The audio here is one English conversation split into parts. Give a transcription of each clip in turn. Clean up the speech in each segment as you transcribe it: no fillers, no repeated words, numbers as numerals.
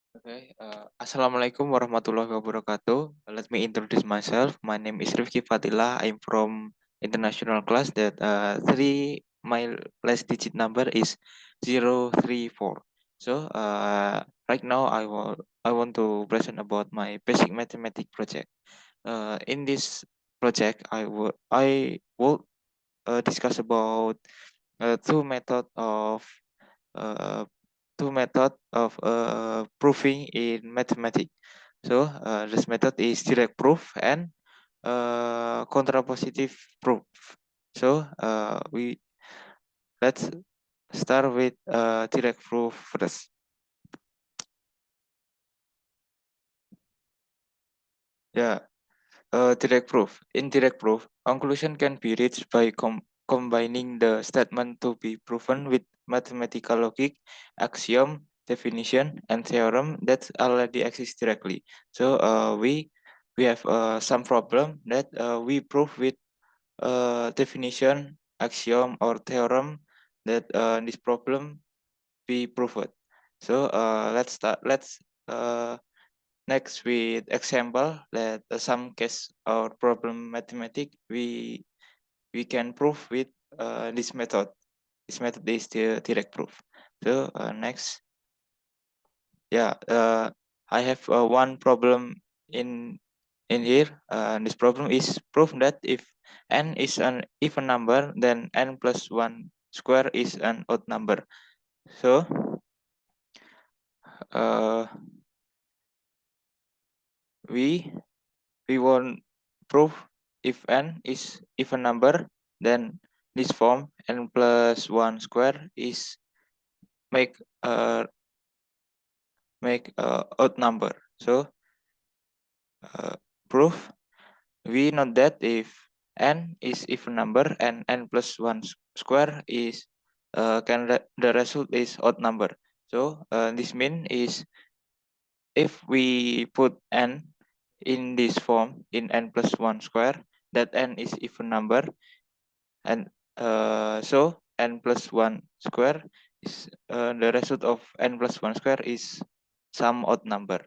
Okay. Assalamualaikum warahmatullahi wabarakatuh. Let me introduce myself. My name is Rifki Fatila. I'm from international class that my last digit number is 034. So right now I want to present about my basic mathematics project. In this project I will discuss about two method of uh, proving in mathematics. So this method is direct proof and contrapositive proof. So we let's start with direct proof first. Yeah, direct proof. In direct proof, conclusion can be reached by combining the statement to be proven with mathematical logic, axiom, definition, and theorem that already exist directly. So we have some problem that we prove with definition, axiom, or theorem that this problem be proved. So let's start. Let's next with example that some case or problem mathematic we can prove with this method. This method is the direct proof. So next, yeah, I have one problem in here. This problem is proof that if n is an even number, then n plus one square is an odd number. So uh, we we want proof if n is even number, then this form n plus one square is make odd number. So uh, proof, we know that if n is even number and n plus one square is the result is odd number. So this mean is if we put n in this form in n plus one square, that n is even number, and so n plus one square is the result of n plus one square is some odd number.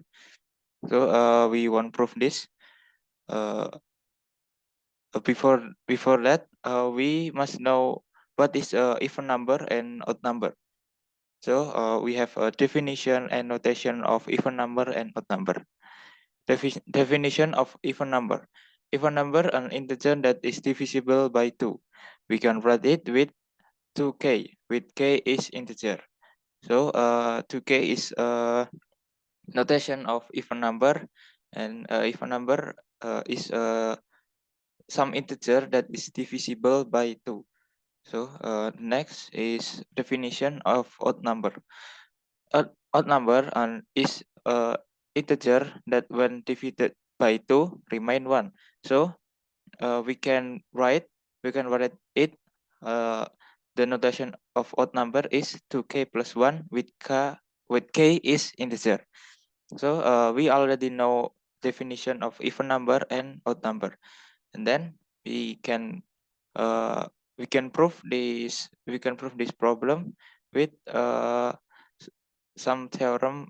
So we want proof this. Uh, before that, we must know what is even number and odd number. So we have a definition and notation of even number and odd number. Definition of even number. Even number, an integer that is divisible by 2. We can write it with 2k, with k is integer. So 2k is a notation of even number, and even number is some integer that is divisible by 2. So next is definition of odd number. Odd number is integer that when divided by 2 remain 1. So we can write it. Uh, the notation of odd number is 2k plus 1 with k is integer. So we already know definition of even number and odd number, and then we can uh, we can prove this problem with some theorem,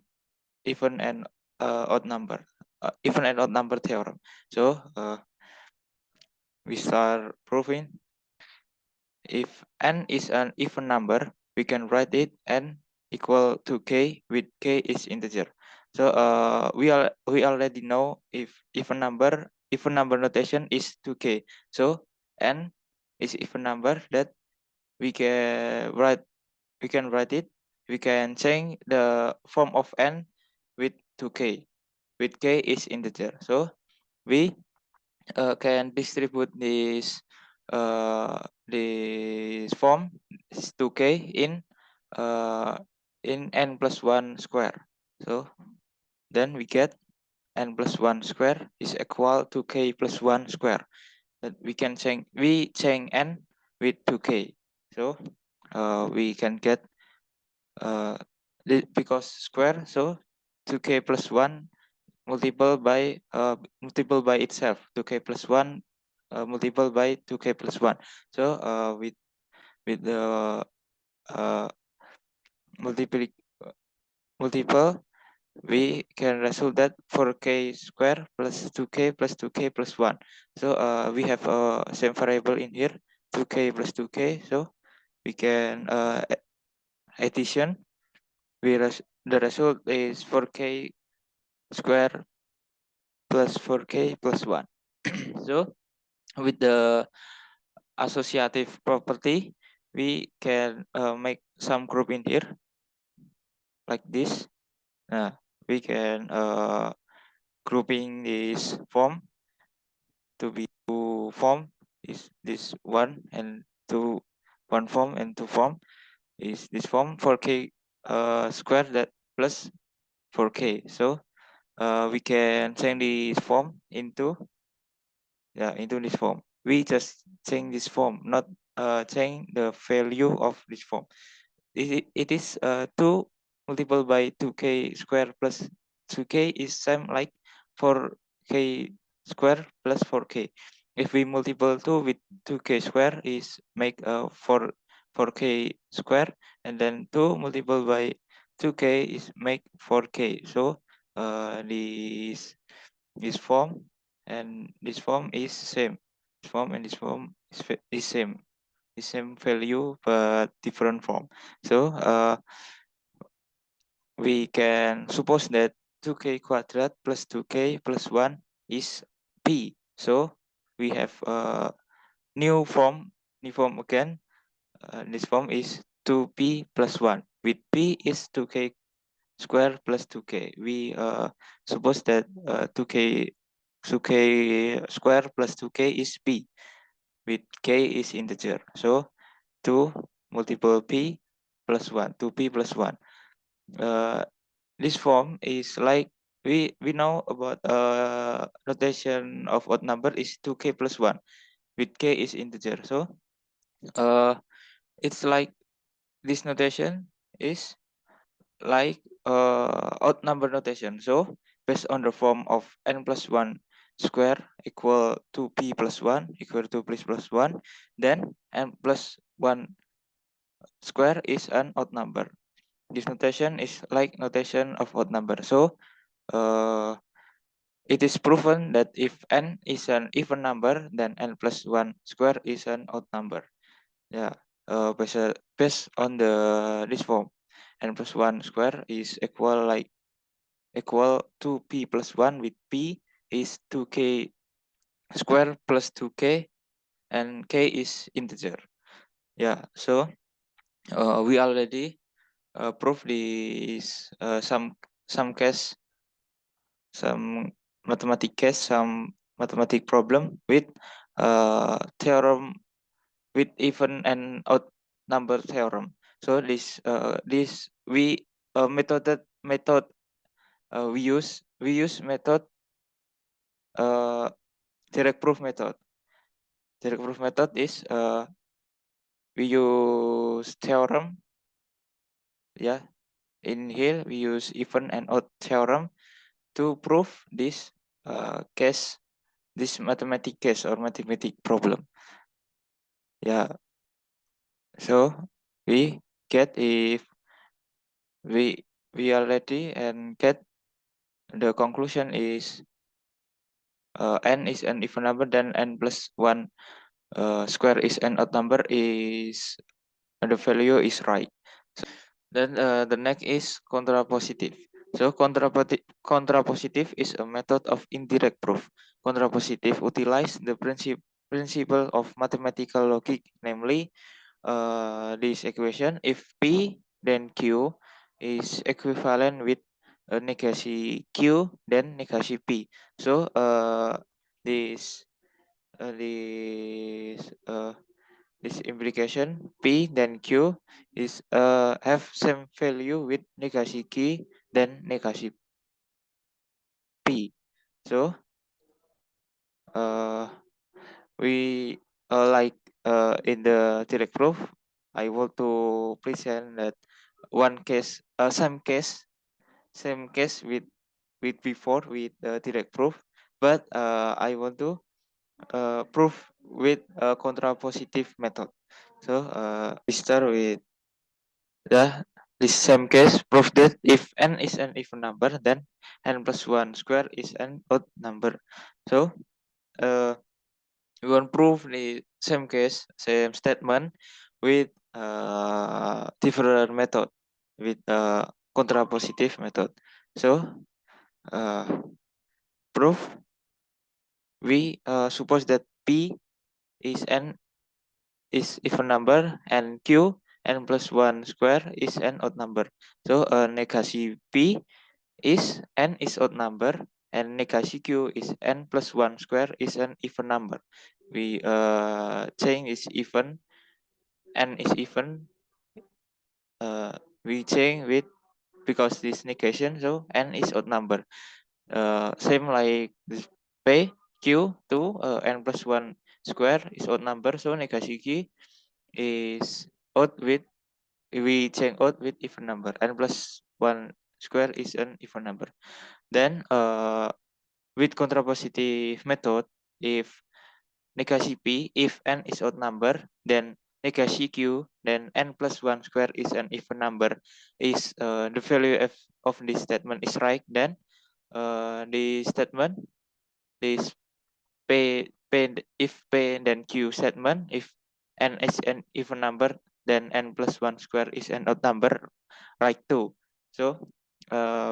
even and odd number even and odd number theorem. So we start proving if n is an even number, we can write it n equal to k with k is integer. So we already know if even number notation is 2k. So n is even number that we can write we can write it. We can change the form of n with 2k, with k is integer. So we can distribute this form, this 2k uh, in n plus 1 square. So then we get n plus 1 square is equal to k plus 1 square. That we change n with 2k. So we can get because square, so 2k plus 1 multiple by itself, 2k plus 1 multiple by 2k plus 1. So with the uh, multiple multiple we can resolve that 4k square plus 2k plus 2k plus 1. So we have a same variable in here, 2k plus 2k. So we can addition. The result is 4k square plus 4k plus 1. So with the associative property, we can make some group in here like this. We can grouping this form to be two form is this one and two, one form and two form is this form 4k square that plus 4k. So we can change this form into this form. We just change this form, not change the value of this form. It is 2 multiplied by 2k square plus 2k is same like 4k square plus 4k. If we multiple 2 with 2k square is make 4k square, and then 2 multiplied by 2k is make 4k. So this form and this form is same. This form and this form is same. The same value but different form. So we can suppose that 2k quadrat plus 2k plus 1 is p. So we have a new form again. This form is 2p plus 1 with p is 2k square plus 2k. We suppose that 2k square plus 2k is p with k is integer. So 2 multiple p plus 1, 2p plus 1. This form is like we know about notation of odd number is 2k plus 1 with k is integer. So uh, it's like this notation is like odd number notation. So based on the form of n plus 1 square equal to p plus 1 equal to p plus 1, then n plus 1 square is an odd number. This notation is like notation of odd number. So it is proven that if n is an even number, then n plus 1 square is an odd number. Yeah, based on this form, n plus 1 square is equal to p plus 1 with p is 2k square plus 2k and k is integer. Yeah, so we already prove this some case, some some mathematic problem with theorem with even and odd number theorem. So this we method we use method direct proof method. Direct proof method is we use theorem. Yeah, in here we use even and odd theorem to prove this case, this mathematic case or mathematic problem. Yeah, so we get if we already and get the conclusion is n is an even number, then n plus 1 square is an odd number is the value is right. So then the next is contrapositive. So contrapositive is a method of indirect proof. Contrapositive utilize the principle of mathematical logic, namely this equation if P then Q is equivalent with negasi Q then negasi P. So this this this implication P then Q is have same value with negasi Q then negasi P. So uh, we like in the direct proof, I want to present that one case, same case with before with direct proof, but I want to prove with a contrapositive method. So we start with this same case, prove that if n is an even number, then n plus 1 square is an odd number. So we want to prove the same case, same statement with different method, with contrapositive method. So proof, we suppose that p is even number and q n plus 1 square is an odd number. So negasi p is n is odd number and negasi q is n plus 1 square is an even number. We change is even, n is even, we change with because this negation, so n is odd number. Same like this p q to n plus 1 square is odd number, so negasi q is odd with, we change odd with even number. N plus 1 square is an even number. Then with contrapositive method, if negasi p, if n is odd number, then negasi q, then n plus 1 square is an even number, is the value of this statement is right, then the statement, this if p then q statement, if n is an even number, then n plus 1 square is an odd number, right too. So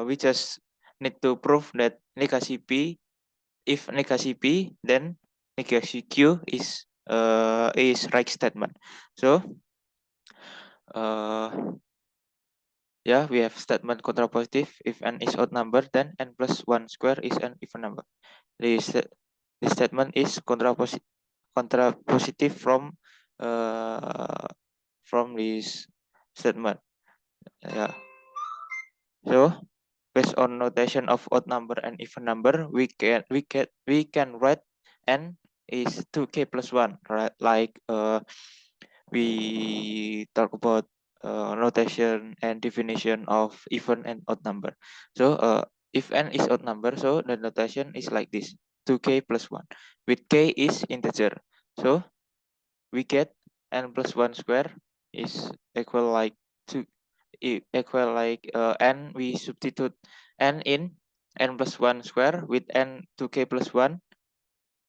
we just need to prove that negasi p, if negasi p, then negasi q is right statement. So yeah, we have statement contrapositive. If n is odd number, then n plus 1 square is an even number. This statement is contrapositive from this statement. Yeah. So based on notation of odd number and even number, we can write n is 2k plus 1, right? Like we talk about notation and definition of even and odd number. So if n is odd number, so the notation is like this: 2k plus 1, with k is integer. So we get n plus 1 square is equal like n, we substitute n in n plus 1 square with n 2k plus 1.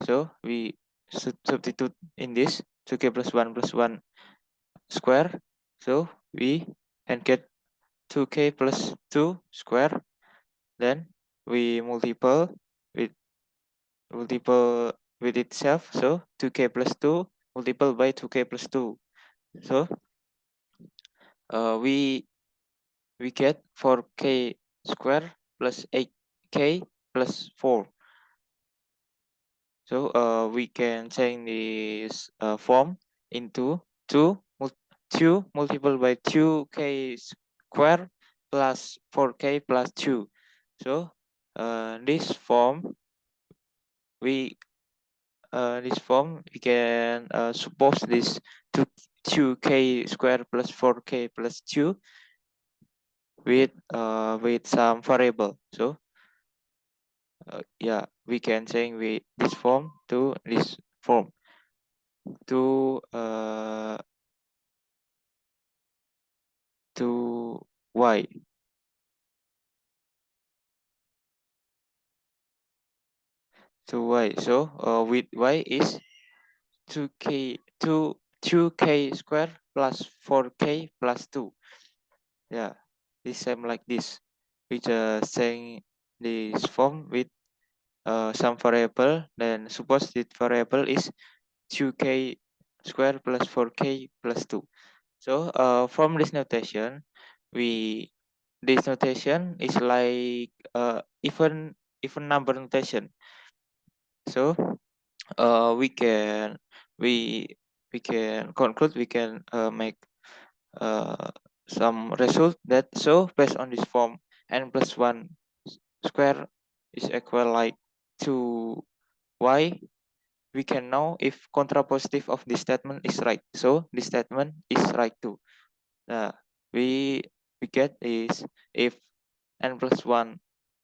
So we substitute in this 2k plus 1 square. So we can get 2k plus 2 square. Then we multiple with itself. So 2k plus 2 multiple by 2k plus 2. So we get 4k square plus 8k plus 4. So we can change this form into 2 multiplied by 2k square plus 4k plus 2. So this form we can suppose this 2k square plus 4k plus 2 with some variable. So yeah, we can change with this form to this form to y. To y. So with y is 2k square plus 4k plus 2. Yeah, this same like this. We just saying this form with some variable. Then suppose this variable is 2k square plus 4k plus 2. So from this notation, this notation is like even number notation. So we can conclude, we can make some result that, so based on this form, n plus 1 square is equal like to y, we can know if contrapositive of this statement is right. So this statement is right too. We get is if n plus 1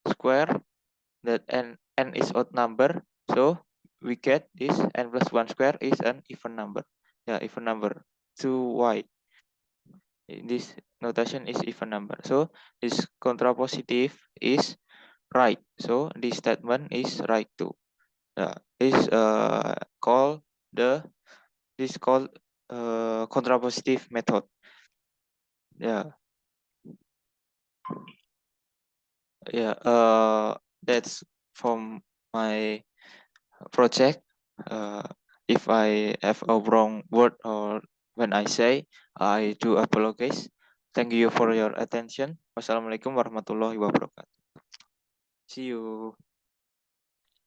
square, that n is odd number, so we get this n plus 1 square is an even number. Yeah, even number to y. This notation is even number. So this contrapositive is right. So this statement is right too. Is called the this called contrapositive method. Yeah, yeah. That's from my project. Uh, if I have a wrong word or when I say, I do apologize. Thank you for your attention. Wassalamualaikum warahmatullahi wabarakatuh. See you.